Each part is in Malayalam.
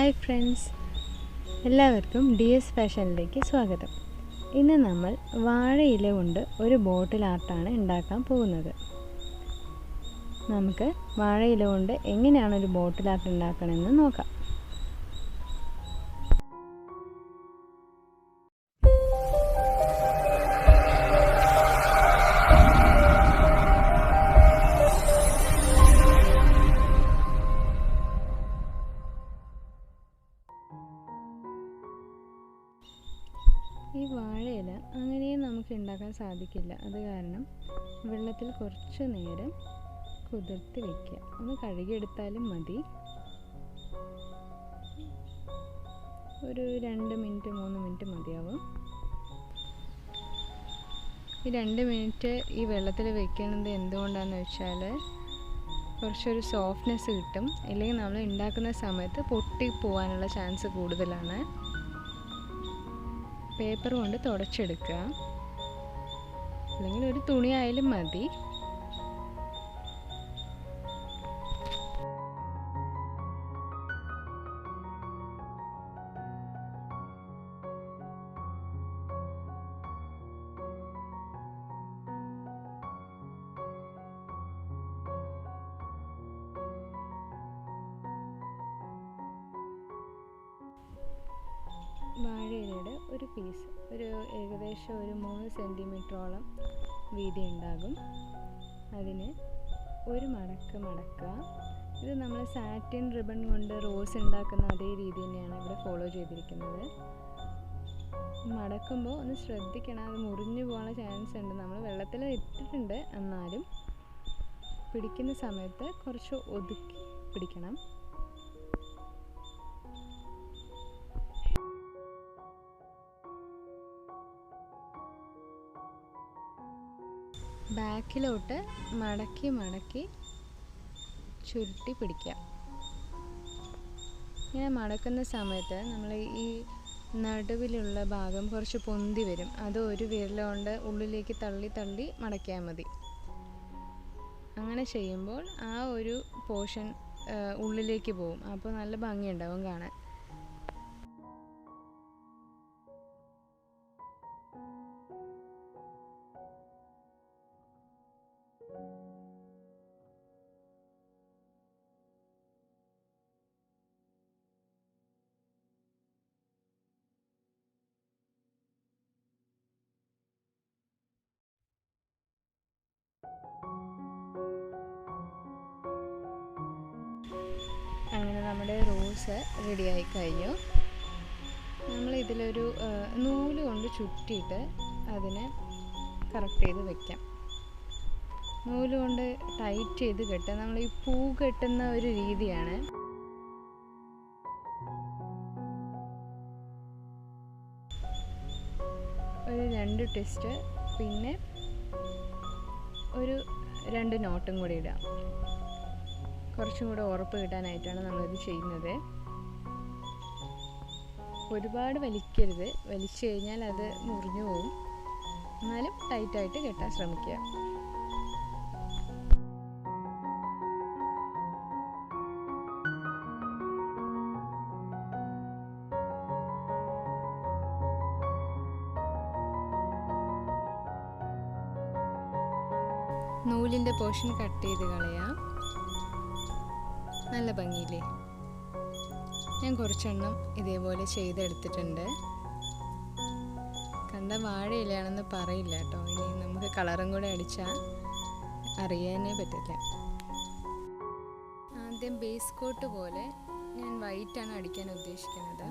ഹായ് ഫ്രണ്ട്സ്, എല്ലാവർക്കും DsFashionലേക്ക് സ്വാഗതം. ഇന്ന് നമ്മൾ വാഴയില കൊണ്ട് ഒരു ബോട്ടിൽ ആർട്ടാണ് ഉണ്ടാക്കാൻ പോകുന്നത്. നമുക്ക് വാഴയില കൊണ്ട് എങ്ങനെയാണ് ഒരു ബോട്ടിൽ ആർട്ട് ഉണ്ടാക്കണമെന്ന് നോക്കാം. ഈ വാഴയില അങ്ങനെയും നമുക്ക് ഉണ്ടാക്കാൻ സാധിക്കില്ല. അത് കാരണം വെള്ളത്തിൽ കുറച്ച് നേരം കുതിർത്തി വയ്ക്കുക. ഒന്ന് കഴുകിയെടുത്താലും മതി. ഒരു 2 മിനിറ്റ് 3 മിനിറ്റ് മതിയാവും. ഈ 2 മിനിറ്റ് ഈ വെള്ളത്തിൽ വെക്കുന്നത് എന്തുകൊണ്ടാണെന്ന് വെച്ചാൽ കുറച്ചൊരു സോഫ്റ്റ്നെസ് കിട്ടും. ഇല്ലെങ്കിൽ നമ്മൾ ഉണ്ടാക്കുന്ന സമയത്ത് പൊട്ടിപ്പോവാനുള്ള ചാൻസ് കൂടുതലാണ്. പേപ്പർ കൊണ്ട് തുടച്ചെടുക്കുക, അല്ലെങ്കിൽ ഒരു തുണി ആയാലും മതി. വാഴയിലയുടെ ഒരു പീസ് ഏകദേശം ഒരു 3 സെൻറ്റിമീറ്ററോളം വീതി ഉണ്ടാകും. അതിന് ഒരു മടക്കുക. ഇത് നമ്മൾ സാറ്റിൻ റിബൺ കൊണ്ട് റോസ് ഉണ്ടാക്കുന്ന അതേ രീതി തന്നെയാണ് ഇവിടെ ഫോളോ ചെയ്തിരിക്കുന്നത്. മടക്കുമ്പോൾ ഒന്ന് ശ്രദ്ധിക്കണം, അത് മുറിഞ്ഞു പോകാനുള്ള ചാൻസ് ഉണ്ട്. നമ്മൾ വെള്ളത്തിൽ ഇട്ടിട്ടുണ്ട്, എന്നാലും പിടിക്കുന്ന സമയത്ത് കുറച്ച് ഒതുക്കി പിടിക്കണം. ബാക്കിലോട്ട് മടക്കി ചുരുട്ടി പിടിക്കുക. ഇങ്ങനെ മടക്കുന്ന സമയത്ത് നമ്മൾ ഈ നടുവിലുള്ള ഭാഗം കുറച്ച് പൊന്തി വരും. അത് ഒരു വിരലുകൊണ്ട് ഉള്ളിലേക്ക് തള്ളി മടക്കിയാൽ മതി. അങ്ങനെ ചെയ്യുമ്പോൾ ആ ഒരു പോർഷൻ ഉള്ളിലേക്ക് പോകും. അപ്പോൾ നല്ല ഭംഗിയുണ്ടാവും കാണാൻ. അങ്ങനെ നമ്മുടെ റോസ് റെഡിയായി കഴിഞ്ഞു. നമ്മൾ ഇതിലൊരു നൂല് കൊണ്ട് ചുറ്റിയിട്ട് അതിനെ കറക്റ്റ് ചെയ്ത് വെക്കാം. നൂല് കൊണ്ട് ടൈറ്റ് ചെയ്ത് കെട്ടുക. നമ്മൾ ഈ പൂ കെട്ടുന്ന ഒരു രീതിയാണ്. ഒരു 2 ട്വിസ്റ്റ്, പിന്നെ ഒരു 2 നോട്ടും കൂടി ഇടാം. കുറച്ചും കൂടെ ഉറപ്പ് കിട്ടാനായിട്ടാണ് നമ്മളിത് ചെയ്യുന്നത്. ഒരുപാട് വലിക്കരുത്, വലിച്ചു കഴിഞ്ഞാൽ അത് മുറിഞ്ഞു പോകും. എന്നാലും ടൈറ്റായിട്ട് കെട്ടാൻ ശ്രമിക്കുക. നൂലിൻ്റെ പോർഷൻ കട്ട് ചെയ്ത് കളയാം. നല്ല ഭംഗിയില്ലേ? ഞാൻ കുറച്ചെണ്ണം ഇതേപോലെ ചെയ്തെടുത്തിട്ടുണ്ട്. കണ്ട വാഴയിലാണെന്ന് പറയില്ല കേട്ടോ. ഇനി നമുക്ക് കളറും കൂടെ അടിച്ചാൽ അറിയാനേ പറ്റില്ല. ആദ്യം ബേസ് കോട്ട് പോലെ ഞാൻ വൈറ്റാണ് അടിക്കാൻ ഉദ്ദേശിക്കുന്നത്.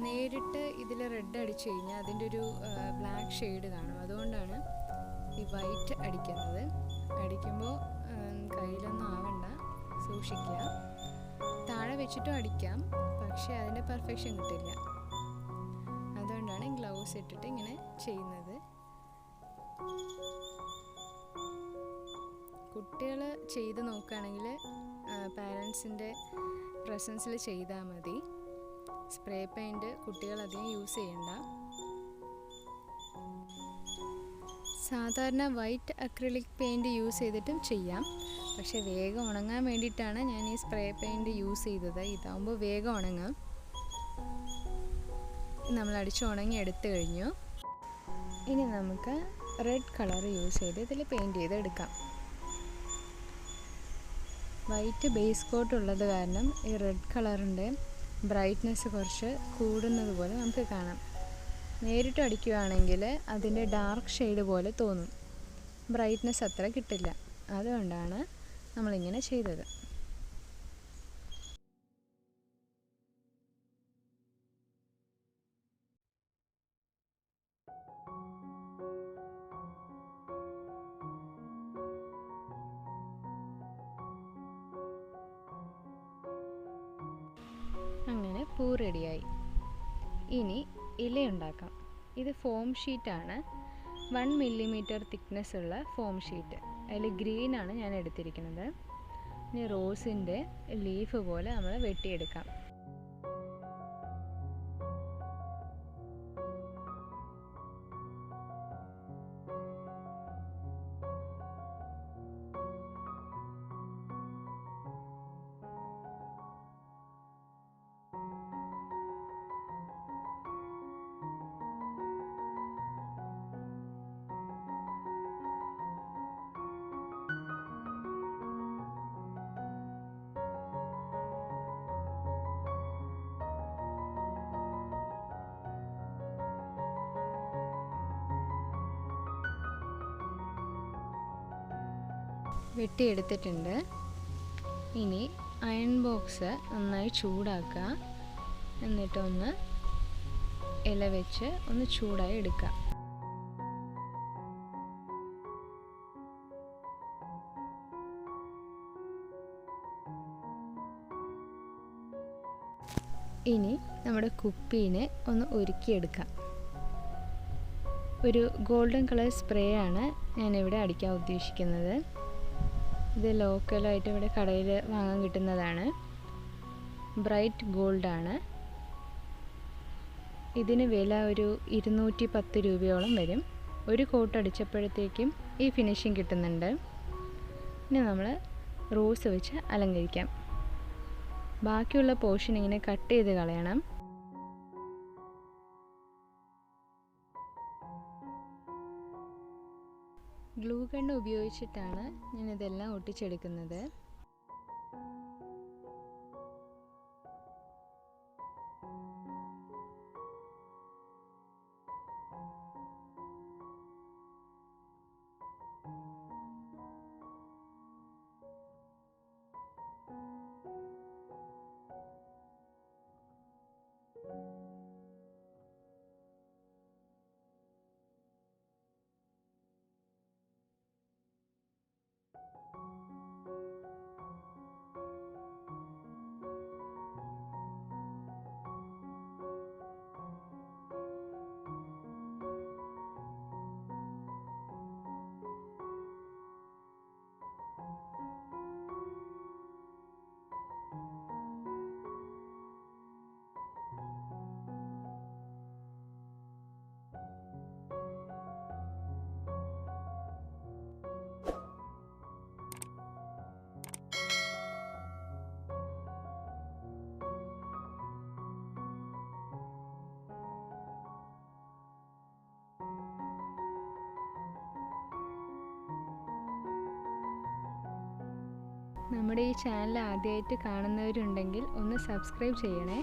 നേരിട്ട് ഇതിൽ റെഡ് അടിച്ചു കഴിഞ്ഞാൽ അതിൻ്റെ ഒരു ബ്ലാക്ക് ഷെയ്ഡ് കാണും. അതുകൊണ്ടാണ് ഈ വൈറ്റ് അടിക്കുന്നത്. അടിക്കുമ്പോൾ കയ്യിലൊന്നും ആവണ്ട, സൂക്ഷിക്കുക. താഴെ വെച്ചിട്ടും അടിക്കാം, പക്ഷേ അതിൻ്റെ പെർഫെക്ഷൻ കിട്ടില്ല. അതുകൊണ്ടാണ് ഗ്ലൗസ് ഇട്ടിട്ട് ഇങ്ങനെ ചെയ്യുന്നത്. കുട്ടികൾ ചെയ്ത് നോക്കുകയാണെങ്കിൽ പാരൻസിൻ്റെ പ്രസൻസിൽ ചെയ്താൽ മതി. സ്പ്രേ പെയിൻറ്റ് കുട്ടികൾ അധികം യൂസ് ചെയ്യണ്ട. സാധാരണ വൈറ്റ് അക്രിലിക് പെയിൻറ്റ് യൂസ് ചെയ്തിട്ടും ചെയ്യാം. പക്ഷേ വേഗം ഉണങ്ങാൻ വേണ്ടിയിട്ടാണ് ഞാൻ ഈ സ്പ്രേ പെയിൻറ്റ് യൂസ് ചെയ്തത്. ഇതാകുമ്പോൾ വേഗം ഉണങ്ങാം. നമ്മൾ അടിച്ച് ഉണങ്ങി എടുത്തു കഴിഞ്ഞു. ഇനി നമുക്ക് റെഡ് കളർ യൂസ് ചെയ്ത് ഇതിൽ പെയിൻറ്റ് ചെയ്തെടുക്കാം. വൈറ്റ് ബേസ് കോട്ട് ഉള്ളത് കാരണം ഈ റെഡ് കളറിൻ്റെ ബ്രൈറ്റ്നെസ് കുറച്ച് കൂടുന്നത് പോലെ നമുക്ക് കാണാം. നേരിട്ട് അടിക്കുകയാണെങ്കിൽ അതിൻ്റെ ഡാർക്ക് ഷെയ്ഡ് പോലെ തോന്നും, ബ്രൈറ്റ്നെസ് അത്ര കിട്ടില്ല. അതുകൊണ്ടാണ് നമ്മളിങ്ങനെ ചെയ്തത്. അങ്ങനെ പൂ റെഡിയായി. ഇനി ഇല ഉണ്ടാക്കാം. ഇത് ഫോം ഷീറ്റാണ്, 1 മില്ലിമീറ്റർ തിക്നെസ് ഉള്ള ഫോം ഷീറ്റ്. അതിൽ ഗ്രീനാണ് ഞാൻ എടുത്തിരിക്കുന്നത്. ഇനി റോസിൻ്റെ ലീഫ് പോലെ നമ്മൾ വെട്ടിയെടുക്കാം. വെട്ടിയെടുത്തിട്ടുണ്ട്. ഇനി അയൺ ബോക്സ് നന്നായി ചൂടാക്കുക. എന്നിട്ടൊന്ന് ഇല വെച്ച് ഒന്ന് ചൂടായി എടുക്കുക. ഇനി നമ്മുടെ കുപ്പീനെ ഒന്ന് ഒരുക്കിയെടുക്കാം. ഒരു ഗോൾഡൻ കളർ സ്പ്രേ ആണ് ഞാനിവിടെ അടിക്കാൻ ഉദ്ദേശിക്കുന്നത്. ഇത് ലോക്കലായിട്ട് ഇവിടെ കടയിൽ വാങ്ങാൻ കിട്ടുന്നതാണ്. ബ്രൈറ്റ് ഗോൾഡാണ്. ഇതിന് വില ഒരു 210 രൂപയോളം വരും. ഒരു കോട്ട് അടിച്ചപ്പോഴത്തേക്കും ഈ ഫിനിഷിങ് കിട്ടുന്നുണ്ട്. ഇനി നമ്മൾ റോസ് വെച്ച് അലങ്കരിക്കാം. ബാക്കിയുള്ള പോർഷൻ ഇങ്ങനെ കട്ട് ചെയ്ത് കളയണം. ഗ്ലൂ ഗൺ ഉപയോഗിച്ചിട്ടാണ് ഞാനിതെല്ലാം ഒട്ടിച്ചെടുക്കുന്നത്. നമ്മുടെ ഈ ചാനൽ ആദ്യമായിട്ട് കാണുന്നവരുണ്ടെങ്കിൽ ഒന്ന് സബ്സ്ക്രൈബ് ചെയ്യണേ.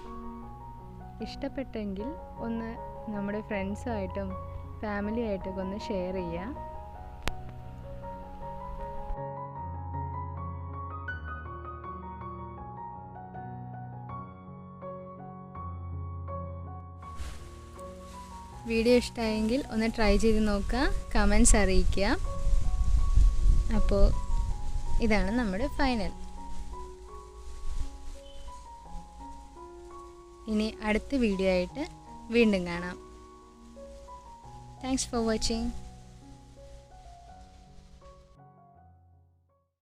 ഇഷ്ടപ്പെട്ടെങ്കിൽ ഒന്ന് നമ്മുടെ ഫ്രണ്ട്സുമായിട്ടും ഫാമിലിയായിട്ടൊക്കെ ഒന്ന് ഷെയർ ചെയ്യുക. വീഡിയോ ഇഷ്ടമായെങ്കിൽ ഒന്ന് ട്രൈ ചെയ്ത് നോക്കുക, കമൻസ് അറിയിക്കുക. അപ്പോൾ ഇതാണ് നമ്മുടെ ഫൈനൽ. ഇനി അടുത്ത വീഡിയോ ആയിട്ട് വീണ്ടും കാണാം. Thanks for watching.